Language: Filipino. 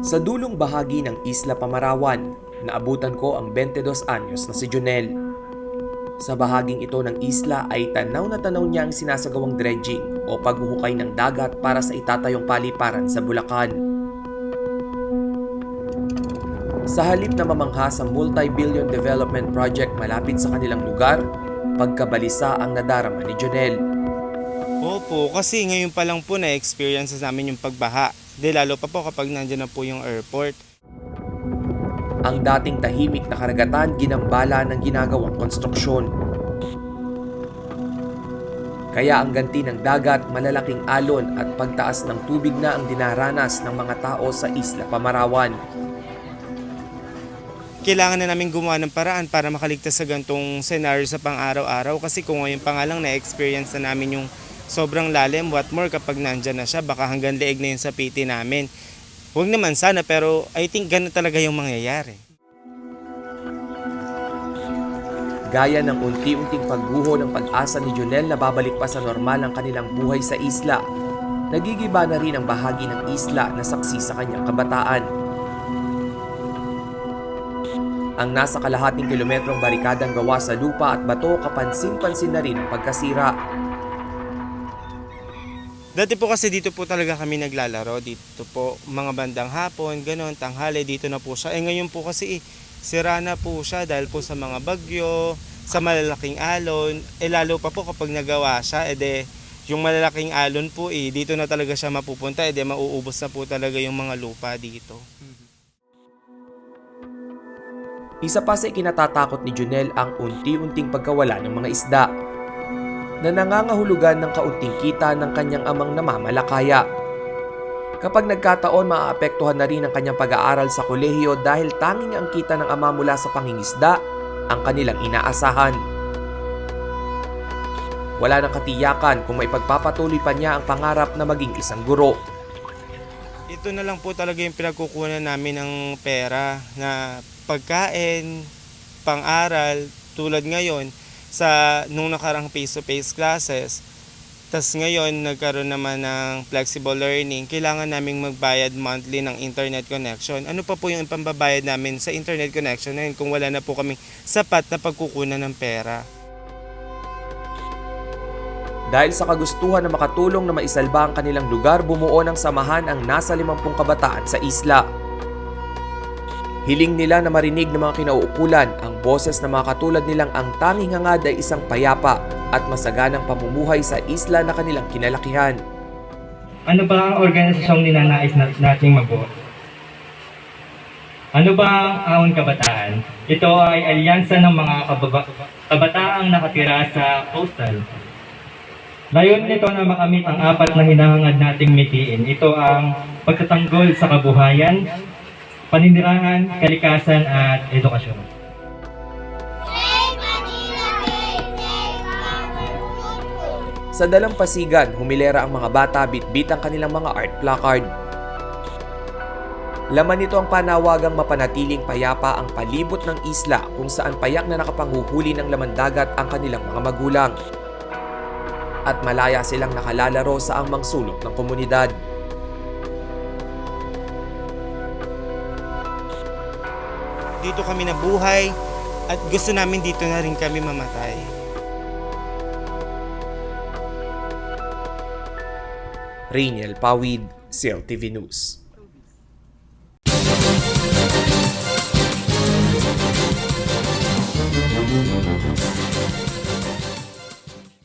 Sa dulong bahagi ng Isla Pamarawan, naabutan ko ang 22 anyos na si Jonel. Sa bahaging ito ng isla ay tanaw na tanaw niya ang sinasagawang dredging o paghuhukay ng dagat para sa itatayong paliparan sa Bulacan. Sa halip na mamangha sa multi-billion development project malapit sa kanilang lugar, pagkabalisa ang nadarama ni Jonel. Opo, kasi ngayon pa lang po na-experience namin yung pagbaha. Lalo pa po kapag nandiyan na po yung airport. Ang dating tahimik na karagatan ginambala ng ginagawang konstruksyon. Kaya ang ganti ng dagat, malalaking alon at pagtaas ng tubig na ang dinaranas ng mga tao sa Isla Pamarawan. Kailangan na namin gumawa ng paraan para makaligtas sa gantong scenario sa pang-araw-araw kasi kung ngayon pa nga lang na-experience na namin yung sobrang lalim, what more kapag nandyan na siya, baka hanggang leeg na yun sa PT namin. Huwag naman sana, pero I think ganun talaga yung mangyayari. Gaya ng unti-unting pagguho ng pag-asa ni Jonel na babalik pa sa normal ang kanilang buhay sa isla, nagigiba na rin ang bahagi ng isla na saksi sa kanyang kabataan. Ang nasa kalahating kilometrong barikadang gawa sa lupa at bato, kapansin-pansin na rin ang pagkasira. Dati po kasi dito po talaga kami naglalaro, dito po mga bandang hapon, gano'n, tanghali, dito na po siya. Ngayon po kasi sira na po siya dahil po sa mga bagyo, sa malalaking alon. Lalo pa po kapag nagawa siya, yung malalaking alon po dito na talaga siya mapupunta, mauubos na po talaga yung mga lupa dito. Isa pa sa ikinatatakot ni Jonel ang unti-unting pagkawala ng mga isda na nangangahulugan ng kaunting kita ng kanyang amang namamalakaya. Kapag nagkataon, maaapektuhan na rin ang kanyang pag-aaral sa kolehiyo dahil tanging ang kita ng ama mula sa pangingisda ang kanilang inaasahan. Wala nang katiyakan kung may pagpapatuloy pa niya ang pangarap na maging isang guro. Ito na lang po talaga yung pinagkukunan namin ng pera na pagkain, pang-aral, tulad ngayon nung nakarang face-to-face classes. Tas ngayon nagkaroon naman ng flexible learning, kailangan naming magbayad monthly ng internet connection. Ano pa po yung pambabayad namin sa internet connection na yun kung wala na po kaming sapat na pagkukunan ng pera? Dahil sa kagustuhan na makatulong na maisalba ang kanilang lugar, bumuo ng samahan ang nasa 50 kabataan sa isla. Hiling nila na marinig ng mga kinauukulan ang boses ng mga katulad nilang ang tanging hangad ay isang payapa at masaganang pamumuhay sa isla na kanilang kinalakihan. Ano ba ang organisasyong ninanais nating mabuo? Ano ba ang Ahon Kabataan? Ito ay alyansa ng mga kabataang nakatira sa coastal. Layunin nito na makamit ang apat na hinahangad nating mitiin. Ito ang pagtatanggol sa kabuhayan, paninirahan, kalikasan at edukasyon. Sa dalampasigan, humilera ang mga bata bitbit ang kanilang mga art placard. Laman nito ang panawagang mapanatiling payapa ang palibot ng isla kung saan payak na nakapanghuhuli ng laman dagat ang kanilang mga magulang. At malaya silang nakalalaro sa angmang sulok ng komunidad. Dito kami nabuhay at gusto namin dito na rin kami mamatay. Rainiel Pawid, CLTV News.